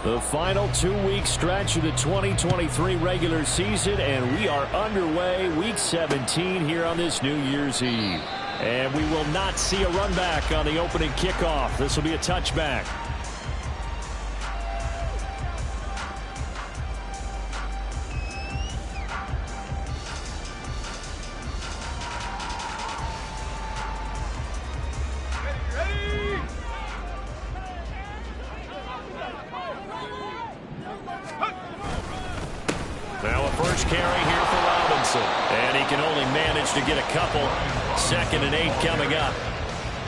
The final 2-week stretch of the 2023 regular season, and we are underway week 17 here on this New Year's Eve. And we will not see a run back on the opening kickoff. This will be a touchback. Now a first carry here for Robinson. And he can only manage to get a couple. 2nd and 8 coming up.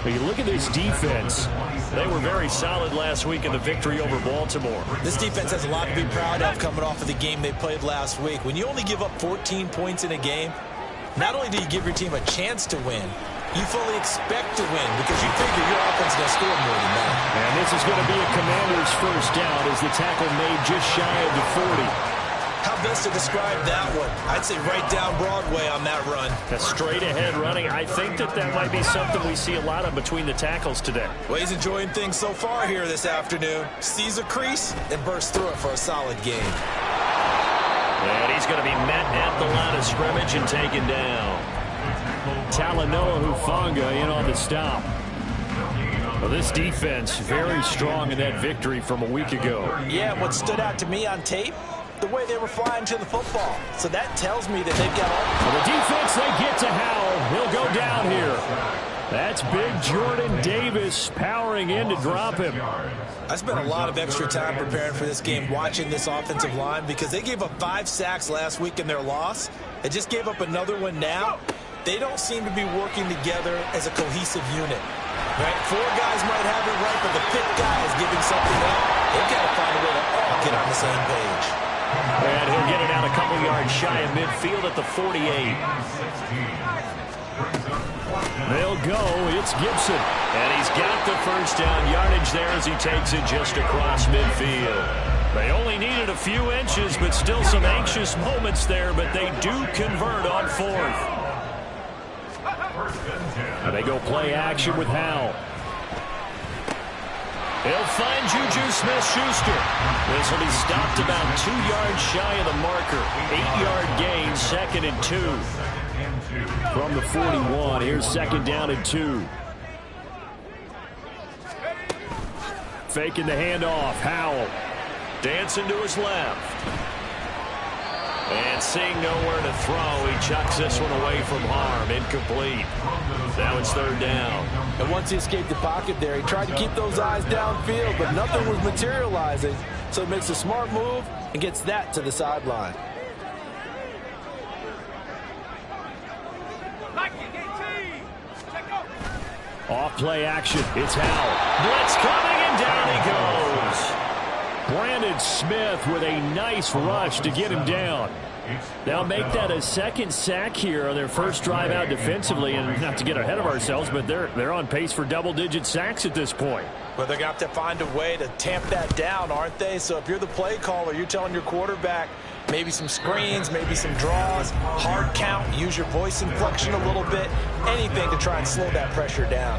When you look at this defense, they were very solid last week in the victory over Baltimore. This defense has a lot to be proud of coming off of the game they played last week. When you only give up 14 points in a game, not only do you give your team a chance to win, you fully expect to win because you figure your offense is going to score more than that. And this is going to be a Commanders first down as the tackle made just shy of the 40. How best to describe that one? I'd say right down Broadway on that run. A straight ahead running. I think that might be something we see a lot of between the tackles today. Well, he's enjoying things so far here this afternoon. Sees a crease and bursts through it for a solid game. And he's going to be met at the line of scrimmage and taken down. Talanoa Hufanga in on the stop. Well, this defense very strong in that victory from a week ago. Yeah, what stood out to me on tape, the way they were flying to the football. So that tells me that they've got all... Well, the defense, they get to Howell. He'll go down here. That's big Jordan Davis powering in to drop him. I spent a lot of extra time preparing for this game, watching this offensive line, because they gave up 5 sacks last week in their loss. They just gave up another one now. They don't seem to be working together as a cohesive unit. Right? 4 guys might have it right, but the 5th guy is giving something up. They've got to find a way to all get on the same page. And he'll get it out a couple yards shy of midfield at the 48. They'll go. It's Gibson. And he's got the first down yardage there as he takes it just across midfield. They only needed a few inches, but still some anxious moments there, but they do convert on 4th. And they go play action with Howell. He'll find Juju Smith-Schuster. This will be stopped about 2 yards shy of the marker. 8-yard gain, 2nd and 2. From the 41, here's 2nd down and 2. Faking the handoff, Howell. Dancing to his left. And seeing nowhere to throw, he chucks this one away from harm. Incomplete. Now it's 3rd down. And once he escaped the pocket there, he tried to keep those eyes downfield, but nothing was materializing. So he makes a smart move and gets that to the sideline. Off play action. It's Howell. Blitz coming, and down he goes. Brandon Smith with a nice rush to get him down. They'll make that a 2nd sack here on their first drive out defensively, and not to get ahead of ourselves, but they're on pace for double-digit sacks at this point. Well, they're going to have to find a way to tamp that down, aren't they? So if you're the play caller, you're telling your quarterback maybe some screens, maybe some draws, hard count, use your voice inflection a little bit, anything to try and slow that pressure down.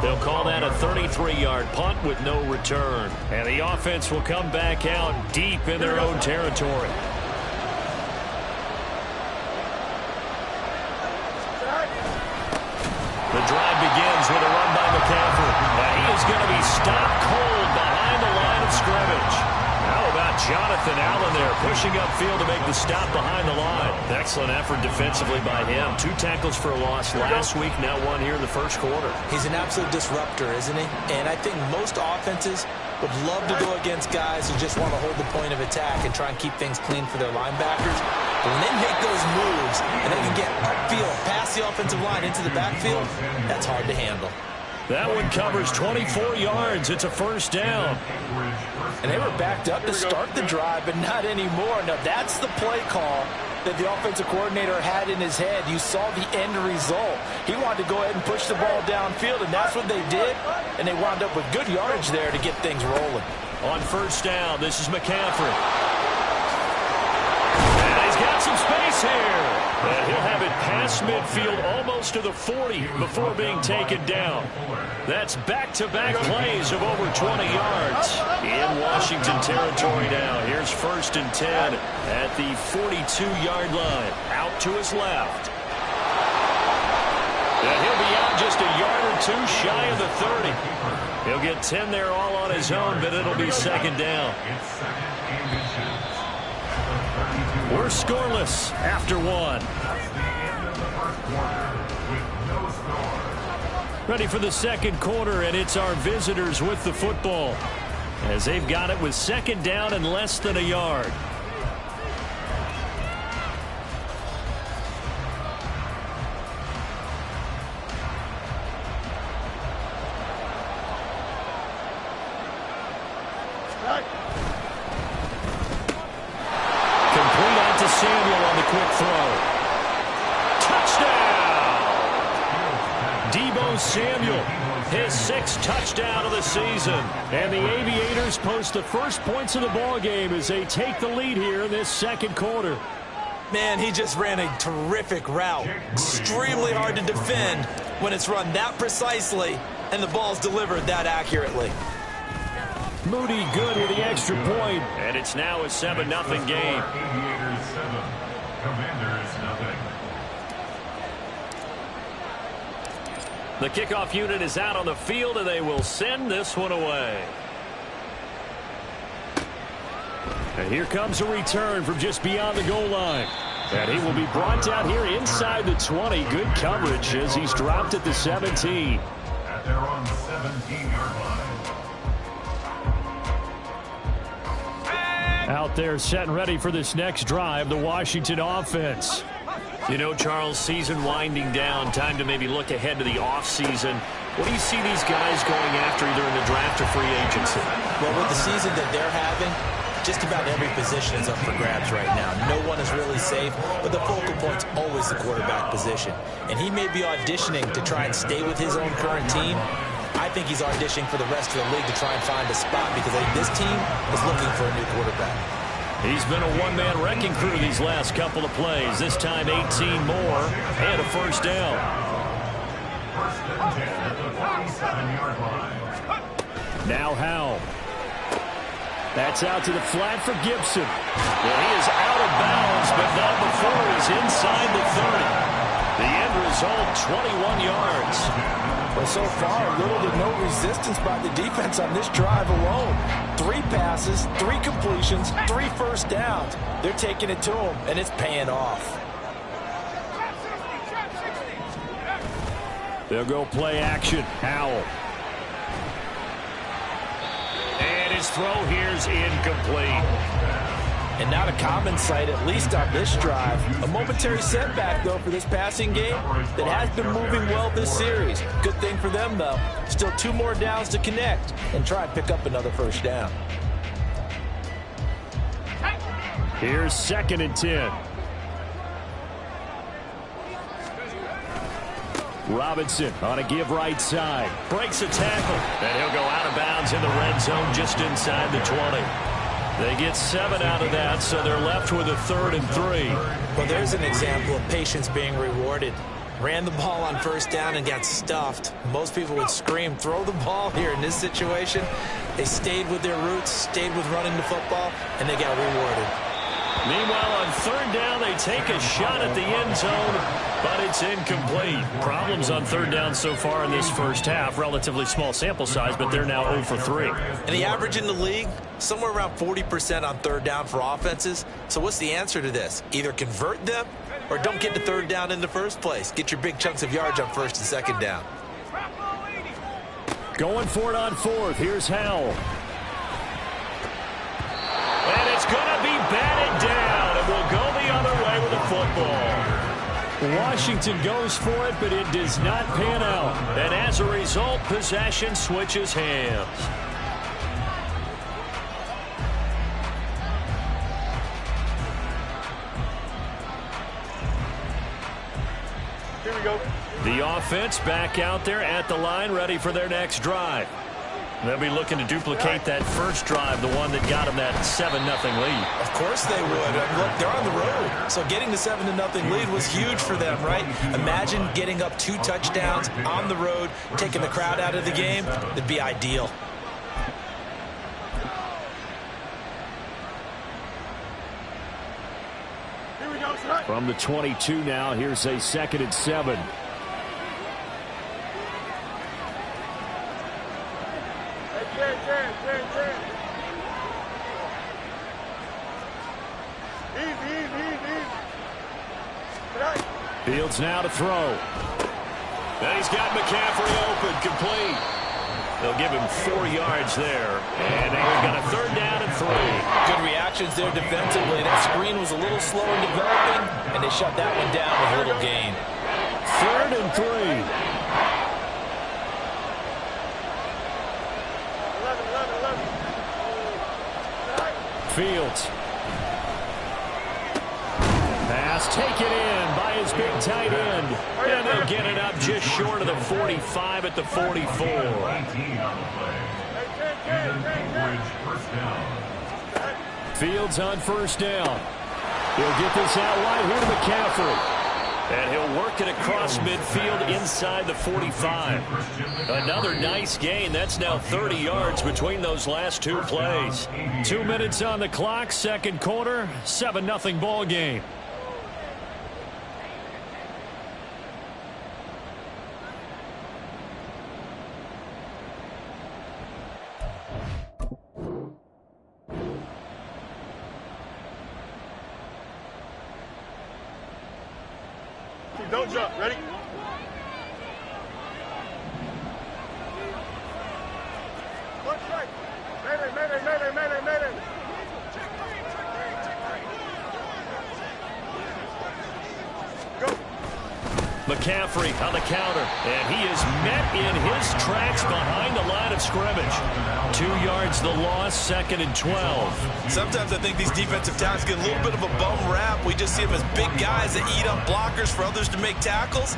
They'll call that a 33-yard punt with no return. And the offense will come back out deep in their own territory. The drive begins with a run by McCaffrey. He is going to be stopped cold behind the line of scrimmage. How about Jonathan Allen there pushing upfield to make the stop behind the line? Excellent effort defensively by him. 2 tackles for a loss last week, now 1 here in the first quarter. He's an absolute disruptor, isn't he? And I think most offenses would love to go against guys who just want to hold the point of attack and try and keep things clean for their linebackers. But when they make those moves and they can get upfield, past the offensive line into the backfield, that's hard to handle. That one covers 24 yards. It's a first down. And they were backed up to start the drive, but not anymore. Now, that's the play call that the offensive coordinator had in his head. You saw the end result. He wanted to go ahead and push the ball downfield, and that's what they did. And they wound up with good yardage there to get things rolling. On first down, this is McCaffrey. And he's got some space here. And he'll have it past midfield almost to the 40 before being taken down. That's back-to-back plays of over 20 yards. In Washington territory now. Here's 1st and 10 at the 42-yard line. Out to his left. And he'll be out just a yard or two shy of the 30. He'll get 10 there all on his own, but it'll be 2nd down. We're scoreless after 1. Ready for the 2nd quarter, and it's our visitors with the football as they've got it with 2nd down and less than a yard. Complete out to Samuel on the quick throw. Touchdown! Deebo Samuel, his 6th touchdown of the season. And the Aviators post the first points of the ball game as they take the lead here in this 2nd quarter. Man, he just ran a terrific route. Extremely hard to defend when it's run that precisely and the ball's delivered that accurately. Moody good with the extra point, and it's now a 7-0 game. Aviators 7, Commanders 0. The kickoff unit is out on the field, and they will send this one away. And here comes a return from just beyond the goal line. And he will be brought down here inside the 20. Good coverage as he's dropped at the 17. At their own 17-yard line. Out there set and ready for this next drive, the Washington offense. You know, Charles, season winding down, time to maybe look ahead to the offseason. What do you see these guys going after either in the draft or free agency? Well, with the season that they're having, just about every position is up for grabs right now. No one is really safe, but the focal point's always the quarterback position. And he may be auditioning to try and stay with his own current team. I think he's auditioning for the rest of the league to try and find a spot because I think this team is looking for a new quarterback. He's been a one-man wrecking crew these last couple of plays. This time 18 more and a first down. First and 10 at the 47-yard line. Now Howell. That's out to the flat for Gibson. Well, he is out of bounds, but not before he's inside the 30. The end result, 21 yards. Well, so far, little to no resistance by the defense on this drive alone. 3 passes, 3 completions, 3 first downs. They're taking it to him, and it's paying off. They'll go play action. Howell. And his throw here's incomplete. And not a common sight, at least on this drive. A momentary setback, though, for this passing game that has been moving well this series. Good thing for them, though. Still 2 more downs to connect and try and pick up another first down. Here's 2nd and 10. Robinson on a give right side. Breaks a tackle. And he'll go out of bounds in the red zone just inside the 20. They get 7 out of that, so they're left with a 3rd and 3. Well, there's an example of patience being rewarded. Ran the ball on first down and got stuffed. Most people would scream, throw the ball here. In this situation, they stayed with their roots, stayed with running the football, and they got rewarded. Meanwhile, on 3rd down, they take a shot at the end zone, but it's incomplete. Problems on 3rd down so far in this first half. Relatively small sample size, but they're now 0 for 3. And the average in the league, somewhere around 40% on 3rd down for offenses. So what's the answer to this? Either convert them or don't get to 3rd down in the first place. Get your big chunks of yards on 1st and 2nd down. Going for it on 4th. Here's Howell. And it's going to be batted down, and we'll go the other way with the football. Washington goes for it, but it does not pan out. And as a result, possession switches hands. Here we go. The offense back out there at the line, ready for their next drive. They'll be looking to duplicate that first drive, the one that got them that 7-0 lead. Of course they would. Look, they're on the road. So getting the 7-0 lead was huge for them, right? Imagine getting up 2 touchdowns on the road, taking the crowd out of the game. It'd be ideal. From the 22 now, here's a 2nd and 7. Fields now to throw. And he's got McCaffrey open, complete. They'll give him 4 yards there. And they've got a 3rd down and 3. Good reactions there defensively. That screen was a little slow in developing, and they shut that one down with a little gain. 3rd and 3. Fields. Pass taken in by his big tight end. And they'll get it up just short of the 45 at the 44. 18 on the play. First down. Fields on 1st down. He'll get this out wide here to McCaffrey. And he'll work it across midfield inside the 45. Another nice gain. That's now 30 yards between those last 2 plays. 2 minutes on the clock, 2nd quarter, 7-0 ball game. Don't jump. Ready? One strike. Mayday. Go. McCaffrey on the counter, and he is met in his tracks behind the line of scrimmage. 2 yards the loss, 2nd and 12. Sometimes I think these defensive tackles get a little bit of a bum rap. We just see them as big guys that eat up blockers for others to make tackles.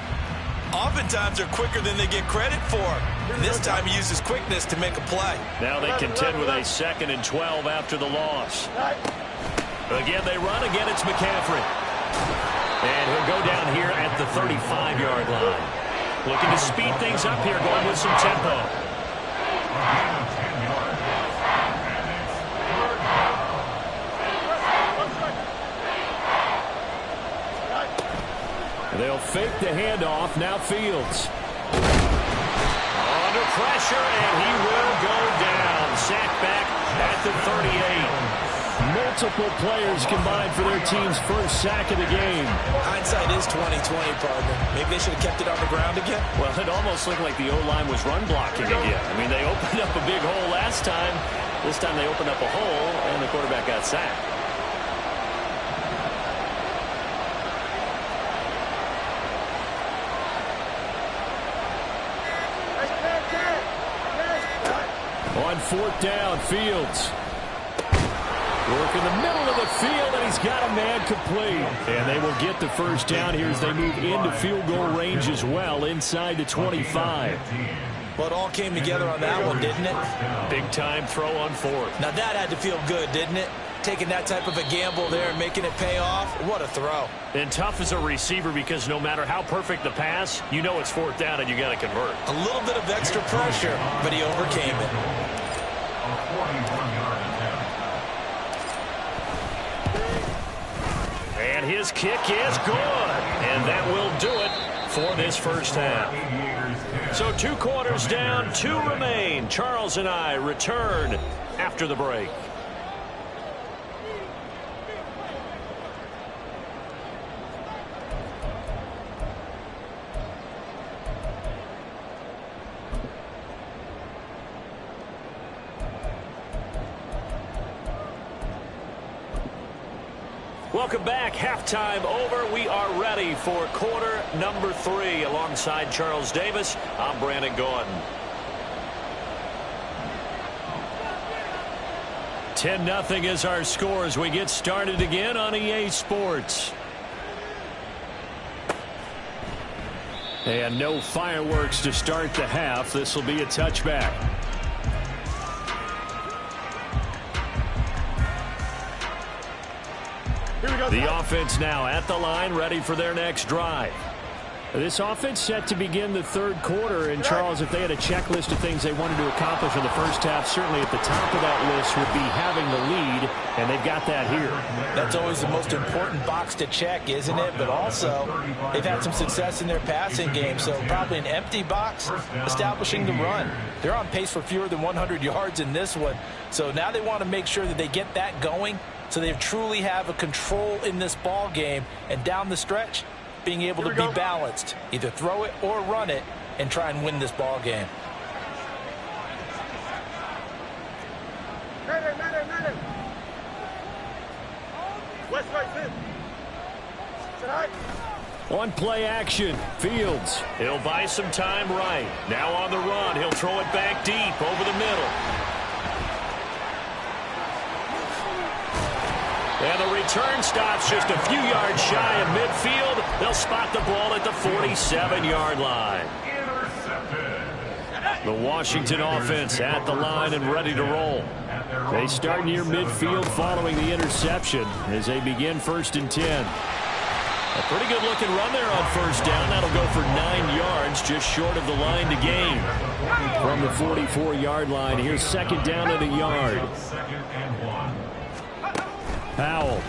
Oftentimes they're quicker than they get credit for. And this time he uses quickness to make a play. Now they contend with a 2nd and 12 after the loss. Again, they run. Again, it's McCaffrey. And he'll go down here at the 35-yard line. Looking to speed things up here, going with some tempo. They'll fake the handoff. Now Fields. Under pressure, and he will go down. Sacked back at the 38. Multiple players combined for their team's first sack of the game. Hindsight is 20/20, partner. Maybe they should have kept it on the ground again. Well, it almost looked like the O-line was run blocking again. I mean, they opened up a big hole last time. This time they opened up a hole, and the quarterback got sacked. On 4th down, Fields. Work in the middle of the field, and he's got a man complete. And they will get the first down here as they move into field goal range as well, inside the 25. Well, it all came together on that one, didn't it? Big-time throw on 4th. Now that had to feel good, didn't it? Taking that type of a gamble there and making it pay off. What a throw. And tough as a receiver because no matter how perfect the pass, you know it's 4th down and you got to convert. A little bit of extra pressure, but he overcame it. And his kick is good. And that will do it for this first half. So 2 quarters down, 2 remain. Charles and I return after the break. Welcome back. Halftime over. We are ready for quarter number 3. Alongside Charles Davis, I'm Brandon Gaudin. 10-0 is our score as we get started again on EA Sports. And no fireworks to start the half. This will be a touchback. Here we go. The offense now at the line, ready for their next drive. This offense set to begin the third quarter, and Charles, if they had a checklist of things they wanted to accomplish in the first half, certainly at the top of that list would be having the lead, and they've got that here. That's always the most important box to check, isn't it? But also, they've had some success in their passing game, so probably an empty box establishing the run. They're on pace for fewer than 100 yards in this one, so now they want to make sure that they get that going so they truly have a control in this ball game, and down the stretch, being able to be balanced, either throw it or run it, and try and win this ball game. West right, sit. Sit high. On play action, Fields. He'll buy some time right. Now on the run, he'll throw it back deep over the middle. And the return stops just a few yards shy of midfield. They'll spot the ball at the 47-yard line. The Washington offense at the line and ready to roll. They start near midfield following the interception as they begin 1st and 10. A pretty good looking run there on first down. That'll go for 9 yards, just short of the line to gain. From the 44-yard line, here's 2nd down and a yard. Powell.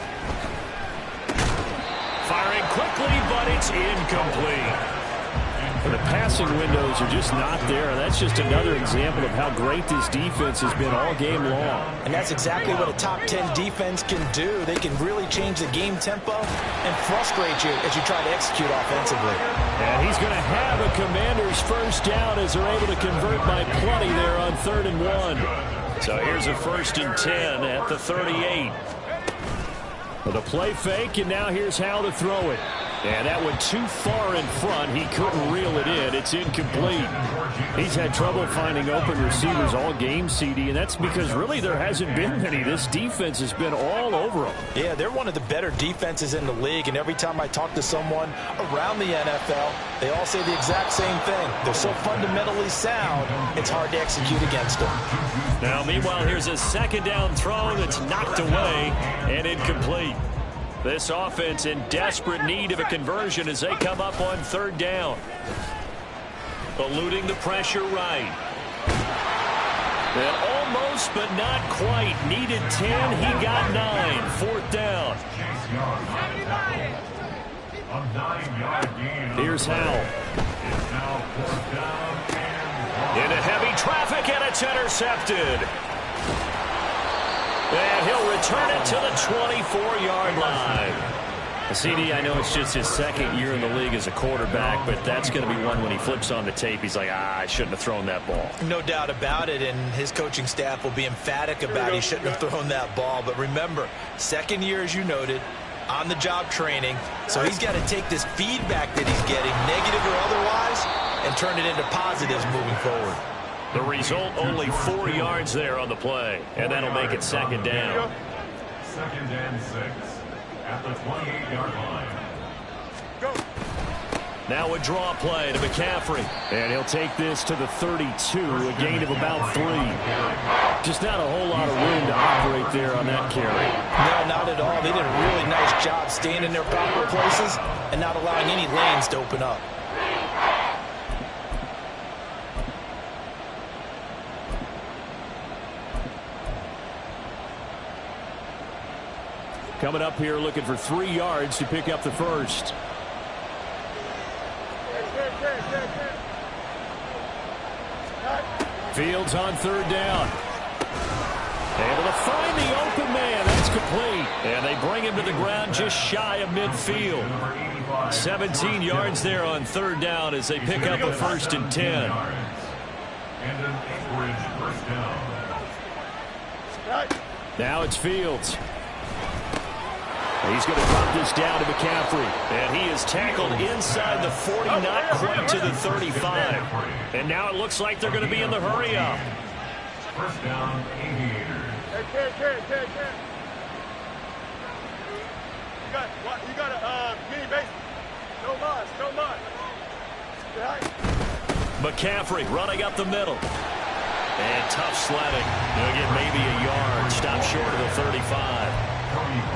Firing quickly, but it's incomplete. The passing windows are just not there. That's just another example of how great this defense has been all game long. And that's exactly what a top 10 defense can do. They can really change the game tempo and frustrate you as you try to execute offensively. And he's going to have a Commanders first down as they're able to convert by plenty there on 3rd and 1. So here's a 1st and 10 at the 38. With a play fake, and now here's how to throw it. And that went too far in front. He couldn't reel it in. It's incomplete. He's had trouble finding open receivers all game, CD, and that's because really there hasn't been many. This defense has been all over them. Yeah, they're one of the better defenses in the league, and every time I talk to someone around the NFL, they all say the exact same thing. They're so fundamentally sound, it's hard to execute against them. Now, meanwhile, here's a 2nd down throw that's knocked away and incomplete. This offense in desperate need of a conversion as they come up on 3rd down. Eluding the pressure right. And almost, but not quite. Needed 10. He got 9. 4th down. Here's Howell. Into heavy traffic, and it's intercepted. And he'll return it to the 24-yard line. CD, I know it's just his 2nd year in the league as a quarterback, but that's going to be one when he flips on the tape, he's like, I shouldn't have thrown that ball. No doubt about it, and his coaching staff will be emphatic about he shouldn't have thrown that ball. But remember, 2nd year, as you noted, on-the-job training, so he's got to take this feedback that he's getting, negative or otherwise, and turn it into positives moving forward. The result, only 4 yards there on the play, and that'll make it 2nd down. 2nd and 6 at the 28-yard line. Go. Now a draw play to McCaffrey, and he'll take this to the 32, a gain of about 3. Just not a whole lot of room to operate there on that carry. No, not at all. They did a really nice job staying in their proper places and not allowing any lanes to open up. Coming up here looking for 3 yards to pick up the first. Fields on 3rd down. Able to find the open man. That's complete. And they bring him to the ground just shy of midfield. 17 yards there on 3rd down as they pick up a 1st and 10. And an Anchorage first down. Now it's Fields. He's going to drop this down to McCaffrey. And he is tackled inside the 40, not quite to the 35. And now it looks like they're going to be in the hurry up. First down, Aviators. You got a mini base. No mud. McCaffrey running up the middle. And tough sledding. They'll get maybe a yard. Stop short of the 35.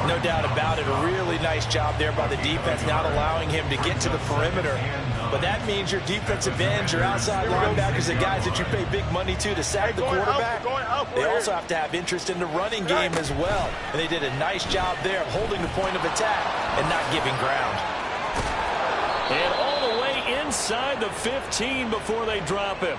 No doubt about it. A really nice job there by the defense, not allowing him to get to the perimeter. But that means your defensive ends, your outside linebackers, the guys that you pay big money to sack the quarterback, they also have to have interest in the running game as well. And they did a nice job there of holding the point of attack and not giving ground. And all the way inside the 15 before they drop him.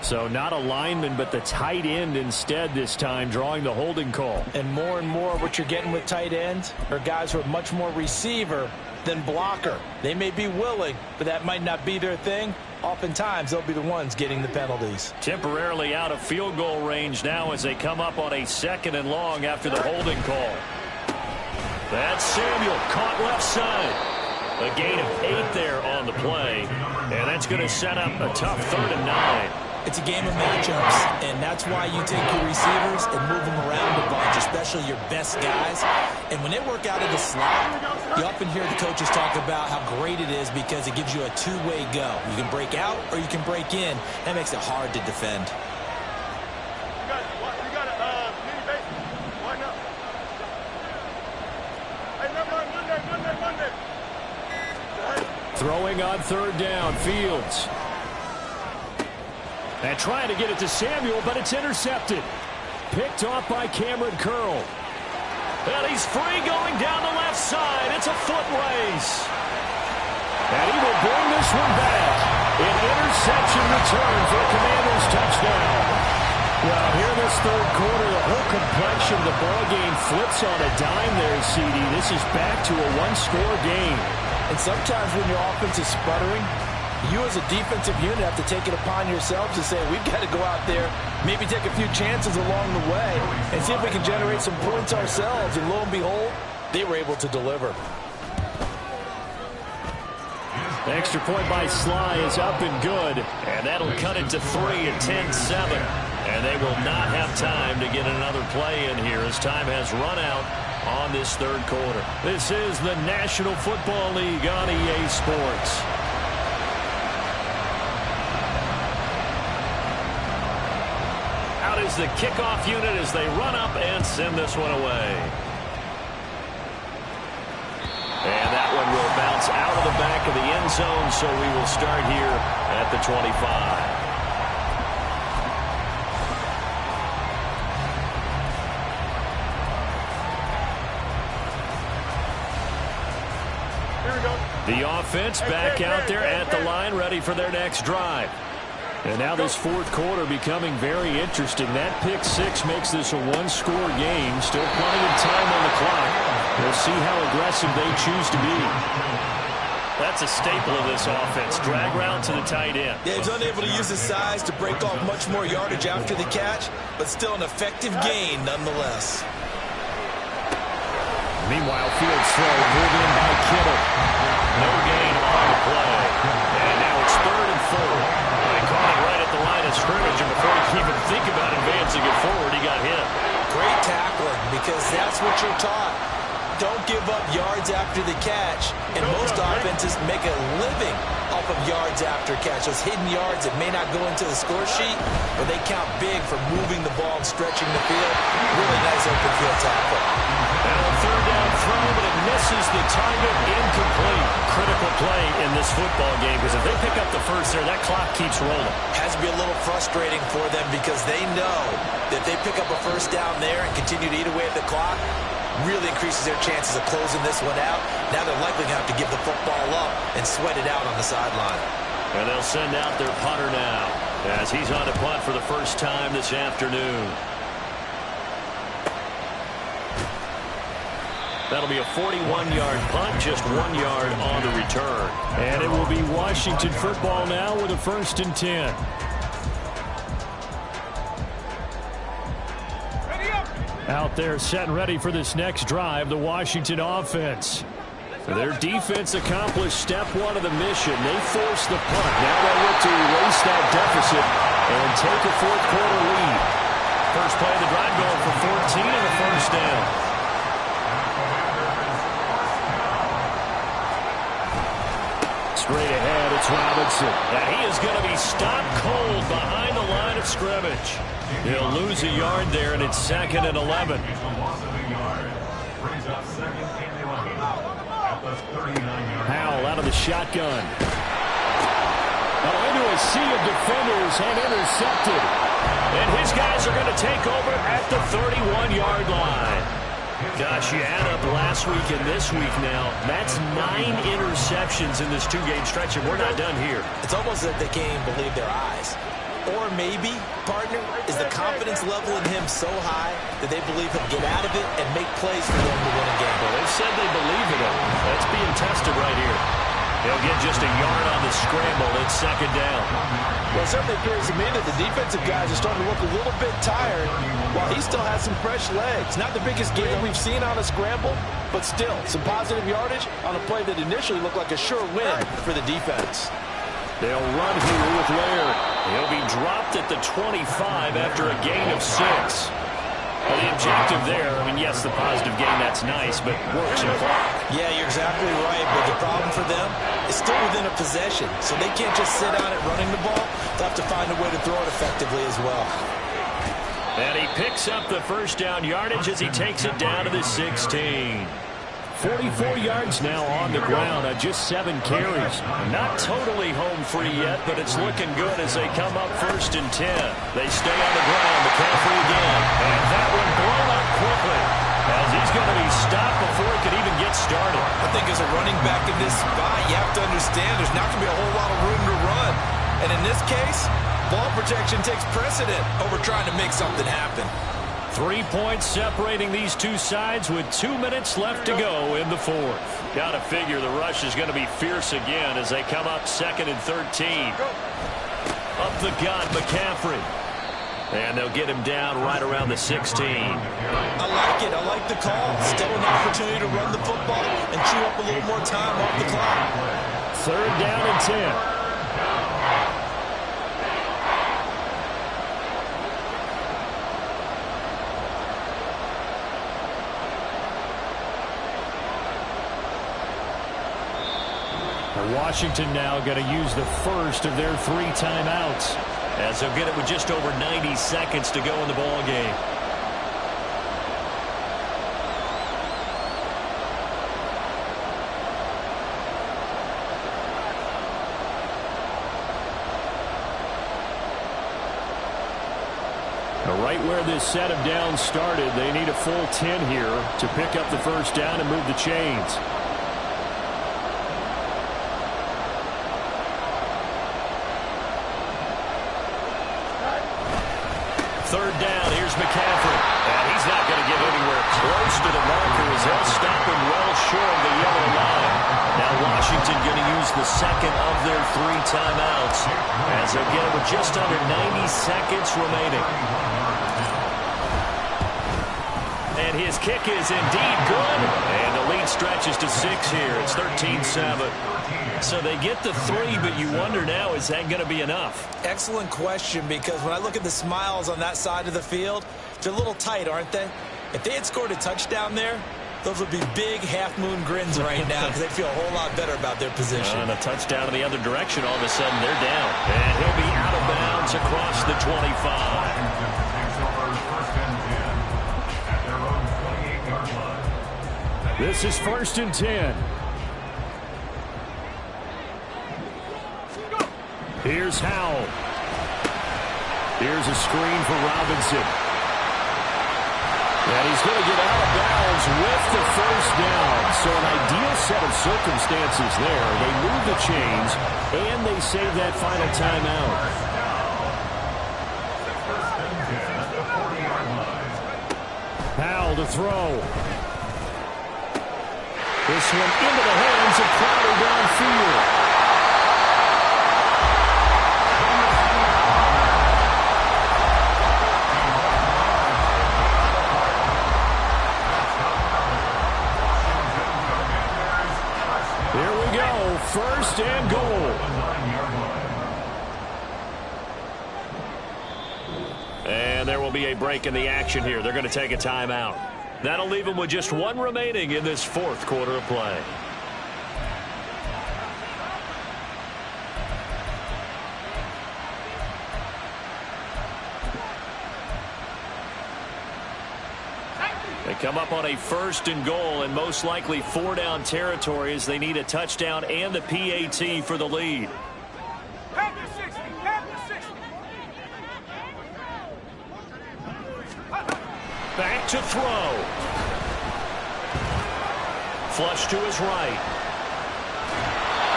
So not a lineman, but the tight end instead this time, drawing the holding call. And more what you're getting with tight ends are guys who are much more receiver than blocker. They may be willing, but that might not be their thing. Oftentimes, they'll be the ones getting the penalties. Temporarily out of field goal range now as they come up on a 2nd and long after the holding call. That's Samuel, caught left side. A gain of 8 there on the play, and that's going to set up a tough 3rd and 9. It's a game of matchups, and that's why you take your receivers and move them around a bunch, especially your best guys. And when they work out of the slot, you often hear the coaches talk about how great it is because it gives you a two-way go. You can break out or you can break in. That makes it hard to defend. You got a mini base. Why not? Hey, Monday. Throwing on 3rd down, Fields. And trying to get it to Samuel, but it's intercepted. Picked off by Cameron Curl. And he's free going down the left side. It's a foot race. And he will bring this one back. An interception return for a Commanders touchdown. Well, here in this 3rd quarter, the whole complexion of the ball game flips on a dime there, CD. This is back to a one-score game. And sometimes when your offense is sputtering, you as a defensive unit have to take it upon yourselves to say, we've got to go out there, maybe take a few chances along the way, and see if we can generate some points ourselves. And lo and behold, they were able to deliver. The extra point by Sly is up and good, and that'll cut it to 3 at 10-7. And they will not have time to get another play in here as time has run out on this 3rd quarter. This is the National Football League on EA Sports. Out is the kickoff unit as they run up and send this one away. And that one will bounce out of the back of the end zone, so we will start here at the 25. The offense back out there at the line, ready for their next drive. And now this 4th quarter becoming very interesting. That pick 6 makes this a one-score game. Still plenty of time on the clock. We'll see how aggressive they choose to be. That's a staple of this offense. Drag route to the tight end. Yeah, he's unable to use his size to break off much more yardage after the catch, but still an effective gain nonetheless. Meanwhile, Fields throw pulled in by Kittle. No gain on the play. And now it's 3rd and 4. They caught it right at the line of scrimmage, and before he can even think about advancing it forward, he got hit. Great tackling, because that's what you're taught. Don't give up yards after the catch. And most offenses make a living off of yards after catch. Those hidden yards that may not go into the score sheet, but they count big for moving the ball and stretching the field. Really nice open field tackle. And a 3rd down throw, but it misses the target, incomplete. Critical play in this football game, because if they pick up the first there, that clock keeps rolling. Has to be a little frustrating for them because they know that if they pick up a first down there and continue to eat away at the clock, really increases their chances of closing this one out. Now they're likely going to have to give the football up and sweat it out on the sideline. And they'll send out their punter now as he's on to punt for the first time this afternoon. That'll be a 41-yard punt, just 1 yard on the return. And it will be Washington football now with a 1st and 10. Out there set and ready for this next drive, the Washington offense. Their defense accomplished step 1 of the mission. They forced the punt. Now they look to erase that deficit and take a 4th quarter lead. First play of the drive going for 14 and a 1st down. Straight ahead, it's Robinson. And he is going to be stopped cold behind the line of scrimmage. He'll lose a yard there, and it's 2nd and 11. brings up second and 11 at the 39-yard line. Howell out of the shotgun. Into a sea of defenders and intercepted. And his guys are going to take over at the 31-yard line. Gosh, you add up last week and this week now. That's 9 interceptions in this 2-game stretch, and we're not done here. It's almost that they can't even believe their eyes. Or maybe, partner, is the confidence level in him so high that they believe he'll get out of it and make plays for them to win a game. Well, they said they believe in him. That's being tested right here. He'll get just a yard on the scramble. It's second down. Well, it certainly appears to me that the defensive guys are starting to look a little bit tired while he still has some fresh legs. Not the biggest game we've seen on a scramble, but still some positive yardage on a play that initially looked like a sure win for the defense. They'll run here with Laird. He'll be dropped at the 25 after a gain of 6. Well, the objective there, I mean, yes, the positive gain, that's nice, but works in clock. Yeah, you're exactly right, but the problem for them is still within a possession, so they can't just sit on it running the ball. They'll have to find a way to throw it effectively as well. And he picks up the first down yardage as he takes it down to the 16. 44 yards now on the ground on just 7 carries. Not totally home free yet, but it's looking good as they come up 1st and 10. They stay on the ground. McCaffrey again. And that one blown up quickly as he's going to be stopped before he could even get started. I think as a running back in this spot, you have to understand there's not going to be a whole lot of room to run. And in this case, ball protection takes precedent over trying to make something happen. 3 points separating these two sides with 2 minutes left to go in the 4th. Got to figure the rush is going to be fierce again as they come up 2nd and 13. Up the gut, McCaffrey. And they'll get him down right around the 16. I like it. I like the call. Still an opportunity to run the football and chew up a little more time off the clock. 3rd down and 10. Washington now going to use the first of their 3 timeouts as they'll get it with just over 90 seconds to go in the ball game. Right where this set of downs started, they need a full 10 here to pick up the first down and move the chains. 3rd down, here's McCaffrey. And he's not going to get anywhere close to the marker as they'll stop him well short of the yellow line. Now Washington going to use the second of their 3 timeouts as they'll get it with just under 90 seconds remaining. And his kick is indeed good. And the lead stretches to 6 here. It's 13-7. So they get the 3, but you wonder now, is that going to be enough? Excellent question, because when I look at the smiles on that side of the field, they're a little tight, aren't they? If they had scored a touchdown there, those would be big half-moon grins right now because they feel a whole lot better about their position. And a touchdown in the other direction, all of a sudden they're down. And he'll be out of bounds across the 25. This is 1st and 10. Here's Howell. Here's a screen for Robinson. And he's going to get out of bounds with the first down. So an ideal set of circumstances there. They move the chains, and they save that final timeout. Howell to throw. This one into the hands of Crowder downfield. Here we go, 1st and goal. And there will be a break in the action here. They're going to take a timeout. That'll leave them with just 1 remaining in this 4th quarter of play. They come up on a 1st and goal and most likely 4-down territory as they need a touchdown and the PAT for the lead. Back to throw. Flush to his right.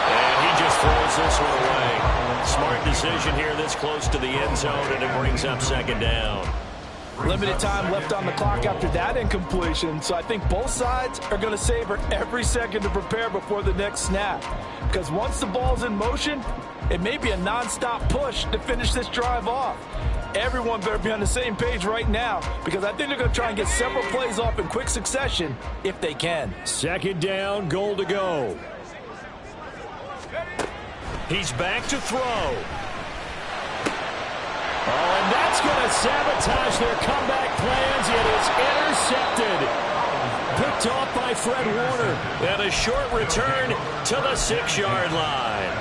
And he just throws this one away. Smart decision here this close to the end zone, and it brings up 2nd down. Limited time left on the clock after that incompletion, so I think both sides are going to savor every second to prepare before the next snap. Because once the ball's in motion, it may be a non-stop push to finish this drive off. Everyone better be on the same page right now, because I think they're going to try and get several plays off in quick succession if they can. 2nd down, goal to go. He's back to throw. Oh, and that's going to sabotage their comeback plans. It is intercepted. Picked off by Fred Warner. And a short return to the 6-yard line.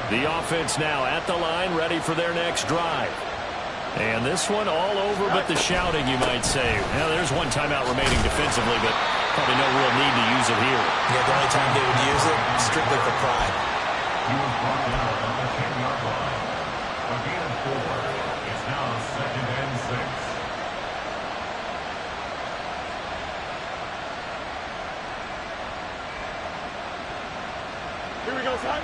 The offense now at the line, ready for their next drive. And this one all over but the shouting, you might say. Now, there's one timeout remaining defensively, but probably no real need to use it here. Yeah, the only time they would use it, strictly for pride. He was brought down on the 10-yard line. Again, 4. It's now 2nd and 6. Here we go, son.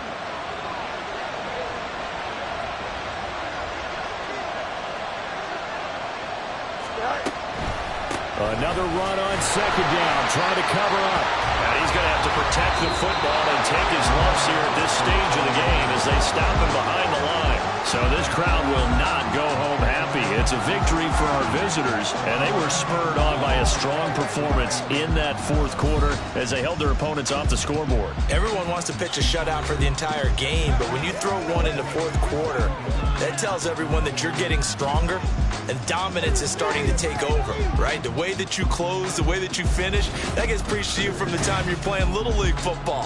Another run on 2nd down, trying to cover up. And he's going to have to protect the football and take his lumps here at this stage of the game as they stop him behind the line. So this crowd will not go home happy. It's a victory for our visitors, and they were spurred on by a strong performance in that 4th quarter as they held their opponents off the scoreboard. Everyone wants to pitch a shutout for the entire game, but when you throw one in the 4th quarter, that tells everyone that you're getting stronger and dominance is starting to take over, right? The way that you close, the way that you finish, that gets preached to you from the time you're playing Little League football.